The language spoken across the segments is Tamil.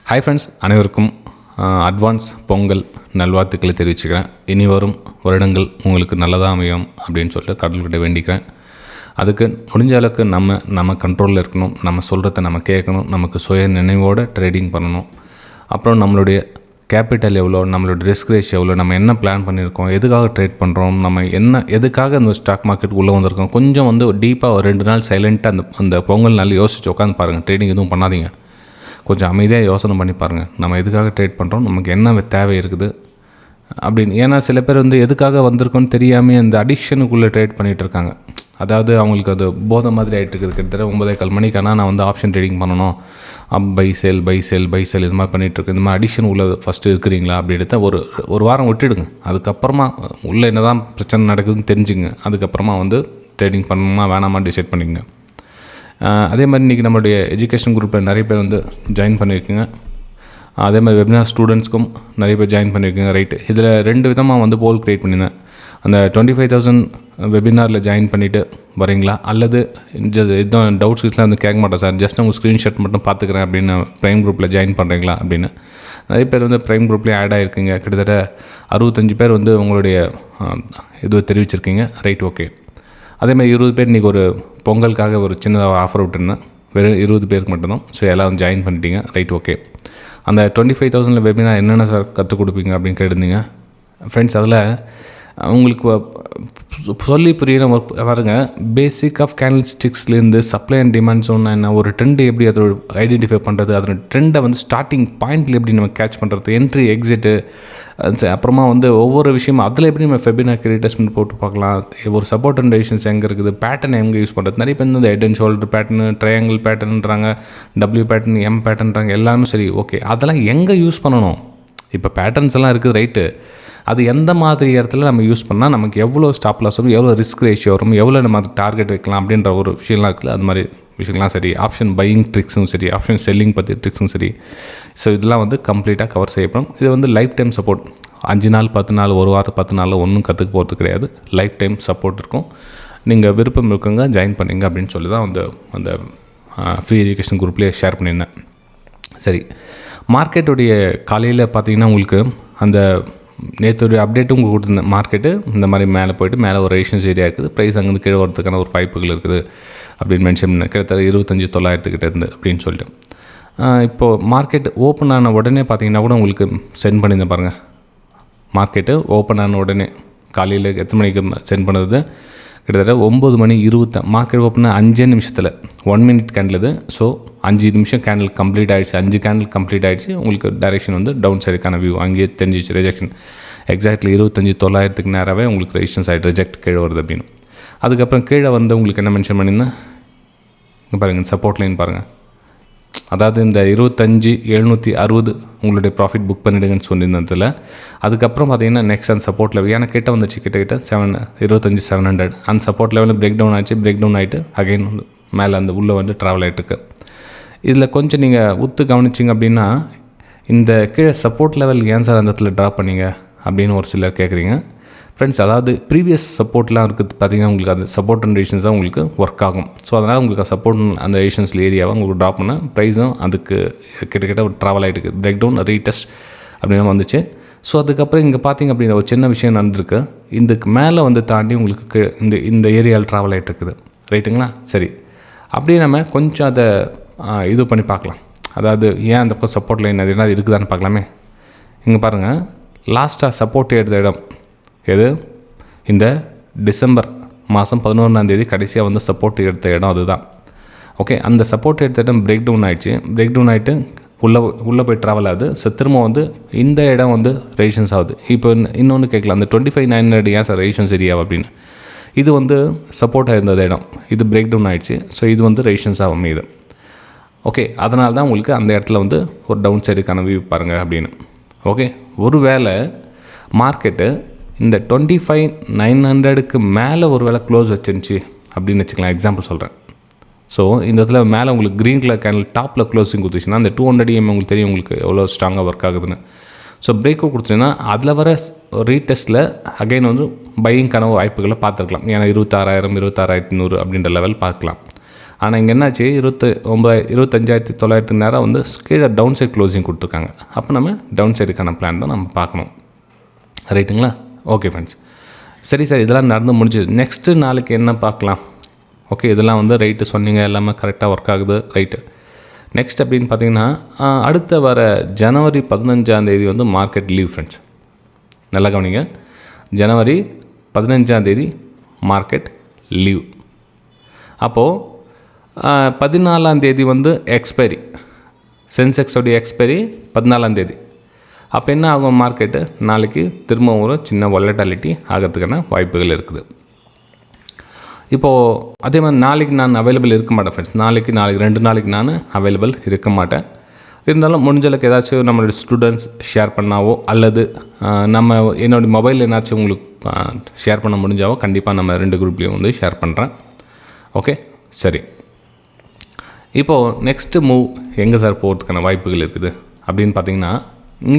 ஹாய் ஃப்ரெண்ட்ஸ், அனைவருக்கும் அட்வான்ஸ் பொங்கல் நல்வாழ்த்துக்களை தெரிவிச்சுக்கிறேன். இனி வரும் வருடங்கள் உங்களுக்கு நல்லதாக அமையும் அப்படின்னு சொல்லிட்டு கடவுள்கிட்ட வேண்டிக்கிறேன். அதுக்கு முடிஞ்ச அளவுக்கு நம்ம கண்ட்ரோலில் இருக்கணும், நம்ம சொல்கிறத நம்ம கேட்கணும், நமக்கு சுய நினைவோடு ட்ரேடிங் பண்ணணும். அப்புறம் நம்மளுடைய கேபிட்டல் எவ்வளோ, நம்மளோட ரிஸ்க் ரேஷியோ எவ்வளோ, நம்ம என்ன பிளான் பண்ணியிருக்கோம், எதுக்காக ட்ரேட் பண்ணுறோம், நம்ம எதுக்காக இந்த ஸ்டாக் மார்க்கெட் உள்ளே வந்திருக்கோம், கொஞ்சம் டீப்பாக ஒரு 2 நாள் சைலண்ட்டாக அந்த பொங்கல் நாள் யோசிச்சு உட்காந்து பாருங்கள். ட்ரேடிங் எதுவும் பண்ணாதீங்க, கொஞ்சம் அமைதியாக யோசனை பண்ணி பாருங்கள். நம்ம எதுக்காக ட்ரேட் பண்ணுறோம், நமக்கு என்ன தேவை இருக்குது அப்படின்னு. ஏன்னா சில பேர் எதுக்காக வந்திருக்கோன்னு தெரியாமல் இந்த அடிக்ஷனுக்குள்ளே ட்ரேட் பண்ணிகிட்டு இருக்காங்க. அதாவது அவங்களுக்கு அது போதை மாதிரி ஆகிட்டு இருக்குது. கிட்டத்தட்ட 9:15 மணிக்கானா நான் ஆப்ஷன் ட்ரேடிங் பண்ணணும், பை சேல் இது மாதிரி பண்ணிகிட்ருக்கு. இந்த மாதிரி அடிக்ஷன் உள்ள ஃபஸ்ட்டு இருக்கிறீங்களா அப்படி எடுத்தால் ஒரு வாரம் விட்டுடுங்க. அதுக்கப்புறமா உள்ளே என்ன தான் பிரச்சனை நடக்குதுன்னு தெரிஞ்சுங்க. அதுக்கப்புறமா ட்ரேடிங் பண்ணணுமா வேணாமா டிசைட் பண்ணிக்கங்க. அதே மாதிரி இன்றைக்கி நம்மளுடைய எஜுகேஷன் குரூப்பில் நிறைய பேர் ஜாயின் பண்ணியிருக்கீங்க. அதே மாதிரி வெபினார் ஸ்டூடெண்ட்ஸ்க்கும் நிறைய பேர் ஜாயின் பண்ணியிருக்கீங்க. ரைட்டு, இதில் 2 விதமாக போல் க்ரியேட் பண்ணியிருந்தேன். அந்த 25,000 வெபினாரில் ஜாயின் பண்ணிவிட்டு வரீங்களா, அல்லது எதுவும் டவுட்ஸ்லாம் கேட்க மாட்டேன் சார், ஜஸ்ட் உங்கள் ஸ்க்ரீன்ஷாட் மட்டும் பார்த்துக்கிறேன் அப்படின்னு ப்ரைம் குரூப்பில் ஜாயின் பண்ணுறீங்களா அப்படின்னு. நிறைய பேர் ப்ரைம் குரூப்லேயே ஆட் ஆகிருக்கீங்க. கிட்டத்தட்ட 65 பேர் உங்களுடைய இது தெரிவிச்சிருக்கீங்க. Right, okay. அதேமாதிரி 20 பேர் இன்றைக்கி ஒரு பொங்கலுக்காக ஒரு சின்னதாக ஆஃபர் விட்டுருந்தேன், வெறும் 20 பேருக்கு மட்டும்தான். ஸோ எல்லோரும் ஜாயின் பண்ணிட்டீங்க. Right, okay. அந்த 25,000 வெபினார் என்னென்ன சார் கற்றுக் கொடுப்பீங்க அப்படின்னு கேட்டிருந்தீங்க. ஃப்ரெண்ட்ஸ், அதில் உங்களுக்கு சொல்லி புரியுற பாருங்க. பேசிக் ஆஃப் கேண்டில் ஸ்டிக்ஸ்லேருந்து சப்ளை அண்ட் டிமாண்ட் சொன்னால் என்ன, ஒரு ட்ரெண்டு எப்படி அதோட ஐடென்டிஃபை பண்ணுறது, அதோட ட்ரெண்டை ஸ்டார்டிங் பாயிண்டில் எப்படி நம்ம கேட்ச் பண்ணுறது, என்ட்ரி எக்ஸிட்டு, அப்புறமா ஒவ்வொரு விஷயமும் அதில் எப்படி நம்ம ஃபெபினாக்கி ரீடெஸ்ட்மெண்ட் போட்டு பார்க்கலாம், ஒரு சப்போர்ட் அண்ட் ரெசிஸ்டன்ஸ் எங்கே இருக்குது, பேட்டர்ன் எங்கே யூஸ் பண்ணுறது. நிறைய பேர் ஹெட் அண்ட் ஷோல்டர் பேட்டர்னு, ட்ரையாங்கிள் பேட்டர்ன்றாங்க, டபிள்யூ பேட்டர்ன், எம் பேட்டர்ன்றாங்க, எல்லாமே சரி, ஓகே. அதெல்லாம் எங்கே யூஸ் பண்ணணும்? இப்போ பேட்டர்ன்ஸ் எல்லாம் இருக்குது, ரைட்டு. அது எந்த மாதிரி இடத்துல நம்ம யூஸ் பண்ணால் நமக்கு எவ்வளோ ஸ்டாப் லாஸ் வரும், எவ்வளோ ரிஸ்க் ரேஷியோ வரும், எவ்வளோ நம்ம டார்கெட் வைக்கலாம் அப்படின்ற ஒரு விஷயம்லாம் இருக்குது. அது மாதிரி விஷயங்கள்லாம் சரி, ஆப்ஷன் பையிங் ட்ரிக்ஸும் சரி, ஆப்ஷன் செல்லிங் பற்றி ட்ரிக்ஸும் சரி. ஸோ இதெல்லாம் கம்ப்ளீட்டாக கவர் செய்யப்படும். இது லைஃப் டைம் சப்போர்ட். 5 நாள் 10 நாள், ஒரு வாரம் 10 நாள் ஒன்றும் கற்றுக்க போகிறது கிடையாது. லைஃப் டைம் சப்போர்ட் இருக்கும். நீங்கள் விருப்பம் இருக்குங்க ஜாயின் பண்ணிங்க அப்படின்னு சொல்லி தான் அந்த ஃப்ரீ எஜுகேஷன் குரூப்லேயே ஷேர் பண்ணியிருந்தேன். சரி, மார்க்கெட்டுடைய காலையில் பார்த்தீங்கன்னா உங்களுக்கு அந்த நேற்றுடைய அப்டேட்டும் உங்களுக்கு கொடுத்துருந்தேன். மார்க்கெட்டு இந்த மாதிரி மேலே போய்ட்டு மேலே ஒரு ரேஷன்ஸ் ஏரியா இருக்குது, ப்ரைஸ் அங்கேருந்து கீழே வரதுக்கான ஒரு வாய்ப்புகள் இருக்குது அப்படின்னு மென்ஷன் பண்ணேன். கிட்டத்தட்ட 25,900 கிட்ட இருந்து அப்படின்னு சொல்லிட்டு. இப்போது மார்க்கெட் ஓப்பன் ஆன உடனே பார்த்தீங்கன்னா கூட உங்களுக்கு சென்ட் பண்ணியிருந்தேன் பாருங்கள். மார்க்கெட்டு ஓப்பன் ஆன உடனே காலையில் எத்தனை மணிக்கு சென்ட் பண்ணுறது, கிட்டத்தட்ட 9:20 மார்க்கெட் ஓப்பன் 5 நிமிஷத்தில் 1 மினிட் கேண்டில் இது. ஸோ 5 நிமிஷம் கேண்டில் கம்ப்ளீட் ஆகிடுச்சு, 5 கேண்டில் கம்ப்ளீட் ஆகிடுச்சு. உங்களுக்கு டைரெக்ஷன் டவுன் சைடுக்கான வியூ அங்கேயே தெரிஞ்சிச்சு. ரிஜெக்ஷன் எக்ஸாக்ட்லி 25,900 நேராகவே உங்களுக்கு ரெஜிஸ்டன்ஸ் ஆகிட்டு ரிஜெக்ட் கீழே வருது அப்படின்னு. அதுக்கப்புறம் கீழே உங்களுக்கு என்ன மென்ஷன் பண்ணியிருந்தேன் இங்கே பாருங்கள், சப்போர்ட் லைன் பாருங்கள். அதாவது இந்த 25,760 உங்களுடைய ப்ராஃபிட் புக் பண்ணிவிடுங்கன்னு சொல்லியிருந்ததில். அதுக்கப்புறம் பார்த்தீங்கன்னா நெக்ஸ்ட் அந்த சப்போர்ட் லெவல் ஏன்னா கிட்ட வந்துச்சு, கிட்ட 25,700 அந்த சப்போர்ட் லெவலில் பிரேக் டவுன் ஆகிடுச்சு. பிரேக் டவுன் ஆகிட்டு அகைன் மேலே உள்ளே ட்ராவல் ஆகிட்டுருக்கு. இதில் கொஞ்சம் நீங்கள் உத்து கவனிச்சிங்க அப்படின்னா, இந்த கீழே சப்போர்ட் லெவல் ஏன் சார் அந்த இடத்துல ட்ராப் பண்ணிங்க அப்படின்னு ஒரு சிலர் கேட்குறீங்க. ஃப்ரெண்ட்ஸ், அதாவது ப்ரீவியஸ் சப்போர்ட்லாம் இருக்குது பார்த்தீங்கன்னா, உங்களுக்கு அது சப்போர்ட் அண்ட் ரெசிஸ்டன்ஸ் தான் உங்களுக்கு ஒர்க் ஆகும். ஸோ அதனால் உங்களுக்கு சப்போர்ட் அந்த ரெசிஸ்டன்ஸில் ஏரியாவை உங்களுக்கு ட்ராப் பண்ண ப்ரைஸும் அதுக்கு கிட்டத்தட்ட ஒரு ட்ராவல் ஆகிட்டு பிரேக் டவுன் ரீடெஸ்ட் அப்படின்னு வந்துச்சு. ஸோ அதுக்கப்புறம் இங்கே பார்த்தீங்க அப்படின்னா ஒரு சின்ன விஷயம் நடந்திருக்கு. இதுக்கு மேலே தாண்டி உங்களுக்கு இந்த ஏரியாவில் ட்ராவல் ஆகிட்டு இருக்குது, ரைட்டுங்களா? சரி, அப்படியே நம்ம கொஞ்சம் அதை இது பண்ணி பார்க்கலாம். அதாவது ஏன் அந்த பக்கம் சப்போர்ட் லைன் அது என்ன இருக்குதான்னு பார்க்கலாமே. இங்கே பாருங்கள், லாஸ்ட்டாக சப்போர்ட் எடுத்த இடம் எது, இந்த டிசம்பர் மாதம் 11ஆம் தேதி கடைசியாக சப்போர்ட் எடுத்த இடம் அதுதான். ஓகே, அந்த சப்போர்ட் எடுத்த இடம் பிரேக் டவுன் ஆகிடுச்சு. பிரேக் டவுன் ஆகிட்டு உள்ளே போய் ட்ராவல் ஆகுது. ஸோ திரும்ப இந்த இடம் ரெசிஸ்டன்ஸ் ஆகுது. இப்போ இன்னொன்று கேட்கலாம், அந்த 25,900 ஏன் சார் ரெசிஸ்டன்ஸ் ஏரியா அப்படின்னு. இது சப்போர்ட்டாக இருந்தது இடம், இது பிரேக் டவுன் ஆகிடுச்சு. ஸோ இது ரெசிஸ்டன்ஸாக அமையுது. ஓகே, அதனால தான் உங்களுக்கு அந்த இடத்துல ஒரு டவுன் சைடுக்கான வியூ பாருங்கள் அப்படின்னு. ஓகே, ஒரு வேளை மார்க்கெட்டு இந்த 25,900க்கு மேலே ஒரு வேளை க்ளோஸ் வச்சிருந்துச்சு அப்படின்னு வச்சுக்கலாம், எக்ஸாம்பிள் சொல்கிறேன். ஸோ இந்த இடத்துல மேலே உங்களுக்கு க்ரீன் கலர் கேண்டில் டாப்பில் க்ளோசிங் கொடுத்துச்சுன்னா அந்த 200 EM உங்களுக்கு தெரியும் உங்களுக்கு எவ்வளோ ஸ்ட்ராங்காக ஒர்க் ஆகுதுன்னு. ஸோ பிரேக்கு கொடுத்துச்சுன்னா அதில் வர ரீடெஸ்ட்டில் அகைன் பையிங்கான வாய்ப்புகளை பார்த்துருக்கலாம். ஏன்னா 26,000 26,100 அப்படின்ற லெவல் பார்க்கலாம். ஆனால் இங்கே என்னாச்சு 25,900 நேரம் வந்து கீழே டவுன் சைட் க்ளோசிங் கொடுத்துருக்காங்க. அப்போ நம்ம டவுன் சைடுக்கான பிளான் தான் நம்ம பார்க்கணும். ரைட்டுங்களா? ஓகே ஃப்ரெண்ட்ஸ், சரி சார், இதெல்லாம் நடந்து முடிஞ்சுது. நெக்ஸ்ட்டு நாளைக்கு என்ன பார்க்கலாம்? ஓகே, இதெல்லாம் வந்து ரைட்டு சொன்னீங்க, எல்லாமே கரெக்டாக ஒர்க் ஆகுது. ரைட்டு. நெக்ஸ்ட் அப்படின்னு பார்த்தீங்கன்னா அடுத்த வர ஜனவரி 15 வந்து மார்க்கெட் லீவ் ஃப்ரெண்ட்ஸ். நல்லா கவனிங்க, ஜனவரி 15 மார்க்கெட் லீவ். அப்போது 14 வந்து எக்ஸ்பைரி, சென்செக்ஸோடைய எக்ஸ்பைரி 14. அப்போ என்ன ஆகும்? மார்க்கெட்டு நாளைக்கு திரும்ப ஒரு சின்ன வாலட்டிலிட்டி ஆகிறதுக்கான வாய்ப்புகள் இருக்குது. இப்போது அதே மாதிரி நாளைக்கு நான் அவைலபிள் இருக்க மாட்டேன் ஃப்ரெண்ட்ஸ். நாளைக்கு 2 நாளைக்கு நான் அவைலபிள் இருக்க மாட்டேன். இருந்தாலும் முடிஞ்சளவுக்கு ஏதாச்சும் நம்மளுடைய ஸ்டூடெண்ட்ஸ் ஷேர் பண்ணாவோ அல்லது என்னுடைய மொபைலில் என்னாச்சும் உங்களுக்கு ஷேர் பண்ண முடிஞ்சாவோ கண்டிப்பாக நம்ம 2 குரூப்லேயும் வந்து ஷேர் பண்ணுறேன். ஓகே, சரி. இப்போது நெக்ஸ்ட்டு மூவ் எங்கே சார் போகிறதுக்கான வாய்ப்புகள் இருக்குது அப்படின்னு பார்த்தீங்கன்னா,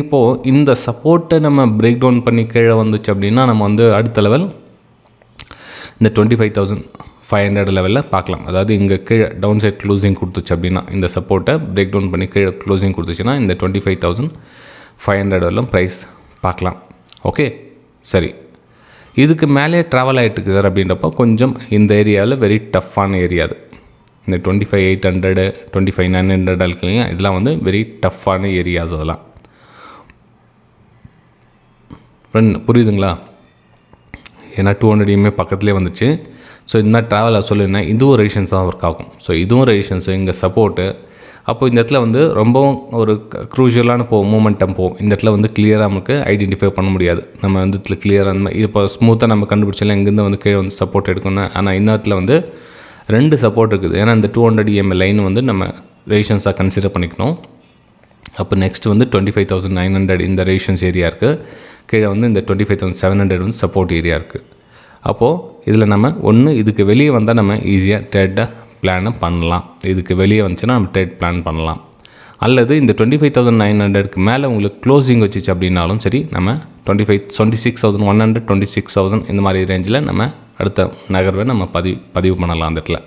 இப்போது இந்த சப்போர்ட்டை நம்ம பிரேக் டவுன் பண்ணி கீழே வந்துச்சு அப்படின்னா நம்ம வந்து அடுத்த லெவல் இந்த 25,500 லெவலில் பார்க்கலாம். அதாவது இங்கே கீழே டவுன் சைட் க்ளோசிங் கொடுத்துச்சு அப்படின்னா, இந்த சப்போர்ட்டை பிரேக் டவுன் பண்ணி கீழே க்ளோசிங் கொடுத்துச்சுன்னா இந்த 25,500 வரலாம் ப்ரைஸ் பார்க்கலாம். ஓகே, சரி. இதுக்கு மேலே ட்ராவல் ஆகிட்டுருக்கு சார் அப்படின்றப்போ கொஞ்சம் இந்த ஏரியாவில் வெரி டஃப்பான ஏரியா அது. இந்த 25,800 25,900 இருக்குல்லைங்க, இதெல்லாம் வந்து வெரி டஃப்பான ஏரியாஸ். அதெல்லாம் புரியுதுங்களா? ஏன்னா 200 பக்கத்துலேயே வந்துச்சு. ஸோ இந்த மாதிரி ட்ராவல் சொல்லுன்னா இதுவும் ரெசிஸ்டன்ஸ் தான் ஒர்க் ஆகும். ஸோ இதுவும் ரெசிஸ்டன்ஸு, இங்கே சப்போர்ட்டு. அப்போது இந்த இடத்துல வந்து ரொம்பவும் ஒரு க்ரூஷியலான மூமெண்டம் போகும். இந்த இடத்துல வந்து கிளியராக நமக்கு ஐடென்டிஃபை பண்ண முடியாது. நம்ம வந்து இதில் கிளியராக அந்த இது இப்போ ஸ்மூத்தாக நம்ம கண்டுபிடிச்சாலும் எங்கேருந்து வந்து கீழே வந்து சப்போர்ட் எடுக்கணும். ஆனால் இந்த இடத்துல வந்து 2 சப்போர்ட் இருக்குது. ஏன்னா இந்த 200 EMA லைன் வந்து நம்ம ரெசிஸ்டன்ஸாக கன்சிடர் பண்ணிக்கணும். அப்போ நெக்ஸ்ட் வந்து 25,900 இந்த ரெசிஸ்டன்ஸ் ஏரியா இருக்குது. கீழே வந்து இந்த 25,700 வந்து சப்போர்ட் ஏரியா இருக்குது. அப்போது இதில் நம்ம இதுக்கு வெளியே வந்தால் நம்ம ஈஸியாக ட்ரேட்டை பிளானை பண்ணலாம். இதுக்கு வெளியே வந்துச்சுன்னா நம்ம ட்ரேட் பிளான் பண்ணலாம். அல்லது இந்த 25,900க்கு மேலே உங்களுக்கு க்ளோசிங் வச்சிச்சு அப்படின்னாலும் சரி, நம்ம 26,100 26,000 இந்த மாதிரி ரேஞ்சில் நம்ம அடுத்த நகர்வை நம்ம பதிவு பண்ணலாம் அந்த இடத்துல.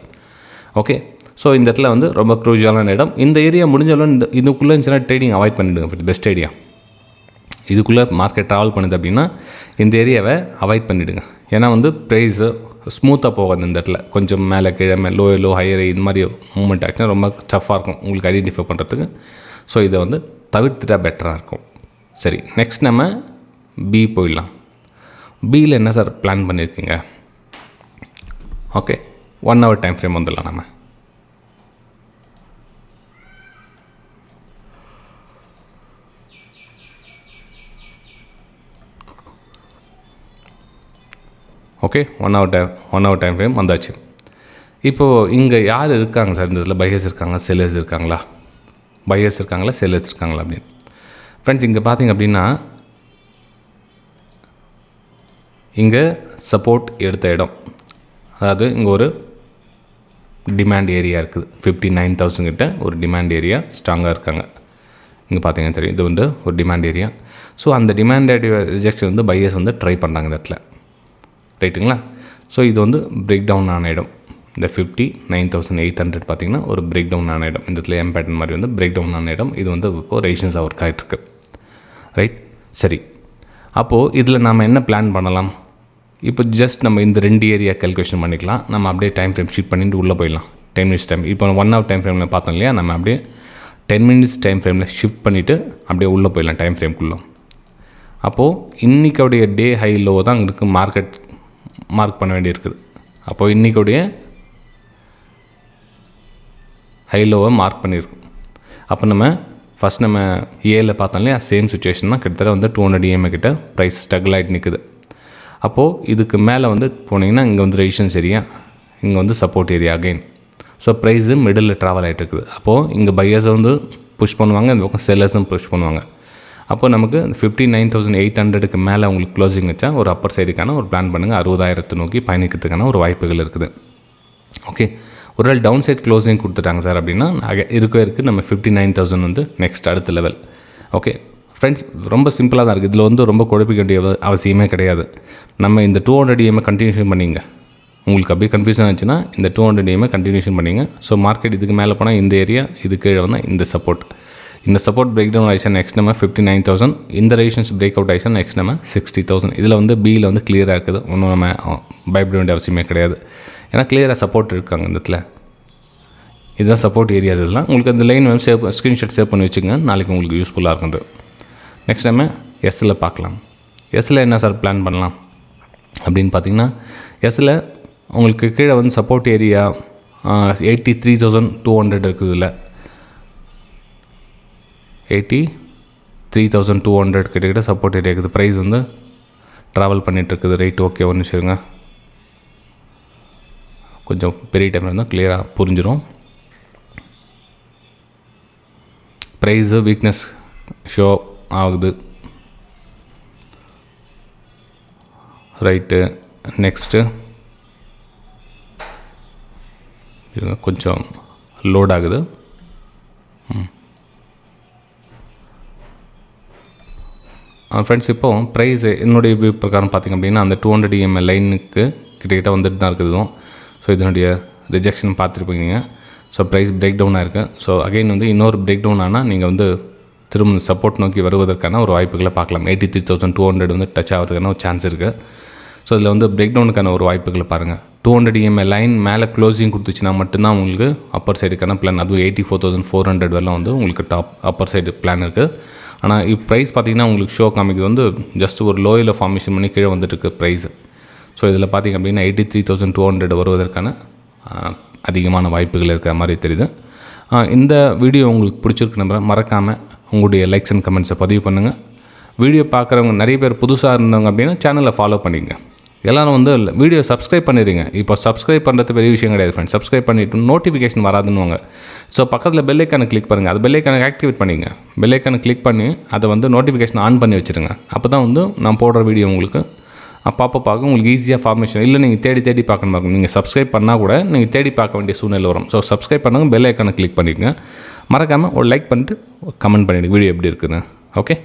ஓகே, ஸோ இந்த இடத்துல வந்து ரொம்ப க்ரூஷியலான இடம். இந்த ஏரியா முடிஞ்சாலும் இதுக்குள்ளே இருந்துச்சுன்னா ட்ரேடிங் அவாய்ட் பண்ணிவிடுங்க. Best idea. இதுக்குள்ளே மார்க்கெட் ட்ராவல் பண்ணுது அப்படின்னா இந்த ஏரியாவை அவாய்ட் பண்ணிவிடுங்க. ஏன்னா வந்து ப்ரைஸு ஸ்மூத்தாக போகாது. இந்த இடத்துல கொஞ்சம் மேலே கீழே லோ ஹையர் இந்த மாதிரி மூவ்மெண்ட் ஆச்சுன்னா ரொம்ப டஃப்பாக இருக்கும் உங்களுக்கு ஐடென்டிஃபை பண்ணுறதுக்கு. ஸோ இதை வந்து தவிர்த்துட்டா பெட்டராக இருக்கும். சரி, நெக்ஸ்ட் நம்ம பி போயிடலாம். பியில் என்ன சார் பிளான் பண்ணியிருக்கீங்க? ஓகே, 1 hour டைம் ஃப்ரேம் வந்துடலாம் நம்ம. ஓகே, 1 hour டைம் ஃப்ரேம் வந்தாச்சு. இப்போது இங்கே யார் இருக்காங்க சார்? இந்த இதில் பையர்ஸ் இருக்காங்களா, செல்லர்ஸ் இருக்காங்களா? பையர்ஸ் இருக்காங்களா, செல்லர்ஸ் இருக்காங்களா அப்படின்னு ஃப்ரெண்ட்ஸ் இங்கே பார்த்தீங்க அப்படின்னா இங்கே சப்போர்ட் எடுத்த இடம், அதாவது இங்கே ஒரு டிமாண்ட் ஏரியா இருக்குது. 59,000 கிட்ட ஒரு டிமாண்ட் ஏரியா ஸ்ட்ராங்காக இருக்காங்க. இங்கே பார்த்தீங்கன்னா தெரியும், இது வந்து ஒரு டிமாண்ட் ஏரியா. ஸோ அந்த டிமாண்ட் ஏரியா ரிஜெக்ஷன் வந்து பையர்ஸ் வந்து ட்ரை பண்ணுறாங்க இந்த இடத்துல. ரைட்டுங்களா? ஸோ இது வந்து பிரேக் டவுன் ஆன இடம். இந்த 59,800 பார்த்திங்கன்னா ஒரு பிரேக் டவுன் ஆன இடம். இந்த இடத்துல எம் பேட்டர்ன் மாதிரி வந்து பிரேக் டவுன் ஆன இடம். இது வந்து இப்போது ரெசிஸ்டன்ஸாக ஒர்க் ஆகிட்டுருக்கு. ரைட், சரி. அப்போது இதில் நம்ம என்ன பிளான் பண்ணலாம்? இப்போ ஜஸ்ட் நம்ம இந்த 2 ஏரியா கேல்குலேஷன் பண்ணிக்கலாம். நம்ம அப்படியே டைம் ஃப்ரேம் ஷீட் பண்ணிட்டு உள்ளே போயிடலாம். 10 minutes டைம். இப்போ 1 hour டைம் ஃப்ரேமில் பார்த்தோம் இல்லையா, நம்ம அப்படியே 10 minutes டைம் ஃப்ரேமில் ஷிஃப்ட் பண்ணிவிட்டு அப்படியே உள்ளே போயிடலாம் டைம் ஃப்ரேம்குள்ளே. அப்போது இன்றைக்கோடைய டே ஹை லோ தான் அங்கே மார்க்கெட் மார்க் பண்ண வேண்டியிருக்குது. அப்போது இன்றைக்கோடைய ஹை லோவை மார்க் பண்ணியிருக்கோம். அப்போ நம்ம ஃபஸ்ட் நம்ம ஏல பார்த்தோம் இல்லையா, சேம் சுச்சுவேஷன் தான். கிட்டத்தட்ட வந்து 200 EMA கிட்ட ப்ரைஸ் ஸ்ட்ரகிள் ஆகிட்டு நிற்குது. அப்போது இதுக்கு மேலே வந்து போனீங்கன்னா இங்கே வந்து ரெசிஸ்டன்ஸ் ஏரியா, இங்கே வந்து support area again. So price middle travel ஆகிட்டு இருக்குது. அப்போது இங்கே பையர்ஸை வந்து புஷ் பண்ணுவாங்க, இந்த பக்கம் செல்லர்ஸும் புஷ் பண்ணுவாங்க. அப்போ நமக்கு 59,800க்கு மேலே உங்களுக்கு க்ளோசிங் வச்சா ஒரு அப்பர் சைடுக்கான ஒரு பிளான் பண்ணுங்கள். 60,000 நோக்கி பயணிக்கிறதுக்கான ஒரு வாய்ப்புகள் இருக்குது. ஓகே, ஒரு நாள் டவுன் சைட் க்ளோசிங் கொடுத்துட்டாங்க சார் அப்படின்னா இருக்குது நம்ம 59,000 வந்து நெக்ஸ்ட் அடுத்த லெவல். ஓகே ஃப்ரெண்ட்ஸ், ரொம்ப சிம்பிளாக தான் இருக்குது. இதில் வந்து ரொம்ப குழப்பிக்க வேண்டிய அவசியமே கிடையாது. நம்ம இந்த 200 EMA கண்டினியூஷன் பண்ணிங்க. உங்களுக்கு அப்படியே கன்ஃபியூஷன் ஆச்சுன்னா இந்த 200 EMA கண்டினியூஷன் பண்ணிங்க. ஸோ மார்க்கெட் இதுக்கு மேலே போனால் இந்த ஏரியா, இது கீழே வந்தால் இந்த சப்போர்ட் பிரேக் டவுன் ஆயிடுச்சு. நெக்ஸ்ட் நம்ம 59,000. இந்த ரெசிஸ்டன்ஸ் பிரேக் அவுட் ஆயிடுச்சு. நெக்ஸ்ட் நம்ம 60,000. இதில் வந்து பியில் வந்து கிளியராக இருக்குது. ஒன்றும் நம்ம பயப்பட வேண்டிய அவசியமே கிடையாது. ஏன்னா கிளியராக சப்போர்ட் இருக்காங்க இந்த இடத்துல. இதுதான் சப்போர்ட் ஏரியாஸ். இதெல்லாம் உங்களுக்கு அந்த லைன் வந்து ஸ்க்ரீன்ஷாட் சேவ் பண்ணி வச்சுங்க. நாளைக்கு உங்களுக்கு யூஸ்ஃபுல்லாக இருக்குது. நெக்ஸ்ட் நம்ம எஸ்ஸில் பார்க்கலாம். எஸ்ஸில் என்ன சார் பிளான் பண்ணலாம் அப்படின்னு பார்த்தீங்கன்னா, எஸ்ஸில் உங்களுக்கு கீழே வந்து சப்போர்ட் ஏரியா 83,200 இருக்குது. இதில் 83,200 கிட்டக்கிட்ட சப்போர்ட் ஏரியா இருக்குது. ப்ரைஸ் வந்து ட்ராவல் பண்ணிகிட்ருக்குது. ரைட், ஓகே, ஒன்று வச்சுருங்க. கொஞ்சம் பெரிய டைம் இருந்தால் கிளியராக புரிஞ்சிடும். ப்ரைஸு வீக்னஸ் ஷோ ஆகுது. ரைட்டு, நெக்ஸ்ட்டு கொஞ்சம் லோட் ஆகுது. ஃப்ரெண்ட்ஸ், இப்போது ப்ரைஸ் என்னுடைய வியூ பிரகாரம் பார்த்திங்க அப்படின்னா அந்த 200 EMA லைனுக்கு கிட்டக்கிட்ட வந்துட்டு தான் இருக்குது. ஸோ இதனுடைய ரிஜெக்ஷன் பார்த்துருப்பீங்க நீங்கள். ஸோ ப்ரைஸ் பிரேக் டவுன் ஆகிருக்கு. ஸோ அகைன் வந்து இன்னொரு பிரேக் டவுன் ஆனால் நீங்கள் வந்து திரும்ப சப்போர்ட் நோக்கி வருவதற்கான ஒரு வாய்ப்புகளை பார்க்கலாம். 83,200 வந்து டச் ஆகிறதுக்கான ஒரு சான்ஸ் இருக்குது. ஸோ இதில் வந்து பிரேக் டவுனுக்கான ஒரு வாய்ப்புகளை பாருங்கள். 200 EMA லைன் மேலே க்ளோசிங் கொடுத்துச்சுன்னா மட்டும்தான் உங்களுக்கு அப்பர் சைடுக்கான பிளான். அதுவும் 84,400 வரலாம் வந்து உங்களுக்கு அப்பர் சைடு பிளான் இருக்குது. ஆனால் இப்போ ப்ரைஸ் பார்த்திங்கன்னா உங்களுக்கு ஷோ காமிக்கு வந்து ஜஸ்ட் ஒரு லோயில் ஃபார்மேஷன் பண்ணி கீழே வந்துட்டுருக்கு ப்ரைஸ். ஸோ இதில் பார்த்திங்க அப்படின்னா 83,200 வருவதற்கான அதிகமான வாய்ப்புகள் இருக்கிற மாதிரி தெரியுது. இந்த வீடியோ உங்களுக்கு பிடிச்சிருக்கு நம்புறேன். மறக்காமல் உங்களுடைய லைக்ஸ் அண்ட் கமெண்ட்ஸை பதிவு பண்ணுங்கள். வீடியோ பார்க்குறவங்க நிறைய பேர் புதுசாக இருந்தவங்க அப்படின்னா சேனலை ஃபாலோ பண்ணிங்க. எல்லோரும் வந்து வீடியோ சப்ஸ்கிரைப் பண்ணிடுங்க. இப்போ சப்ஸ்கிரைப் பண்ணுறது பெரிய விஷயம் கிடையாது ஃப்ரெண்ட்ஸ். சப்ஸ்கிரைப் பண்ணிவிட்டு நோட்டிஃபிகேஷன் வராதுன்னுவாங்க. ஸோ பக்கத்தில் பெல் ஐக்கானை கிளிக் பண்ணுங்கள். அது பெல் ஐக்கானை ஆக்டிவேட் பண்ணிங்க. பெல் ஐக்கானை கிளிக் பண்ணி அதை வந்து நோட்டிஃபிகேஷன் ஆன் பண்ணி வச்சுருங்க. அப்போ தான் வந்து நான் போடுற வீடியோ உங்களுக்கு அப்பப்போ பார்க்க உங்களுக்கு ஈஸியாக ஃபார்மேஷன் இல்லை. நீங்கள் தேடி பார்க்கணும் இருக்கும். நீங்கள் சப்ஸ்கிரைப் பண்ணால் கூட நீங்கள் தேடி பார்க்க வேண்டிய சூழ்நிலை வரும். ஸோ சப்ஸ்கிரைப் பண்ணுங்கள், பெல் ஐக்கானை கிளிக் பண்ணிடுங்க. மறக்காமல் ஒரு லைக் பண்ணிட்டு கமெண்ட் பண்ணிவிடுங்க வீடியோ எப்படி இருக்குதுன்னு. ஓகே.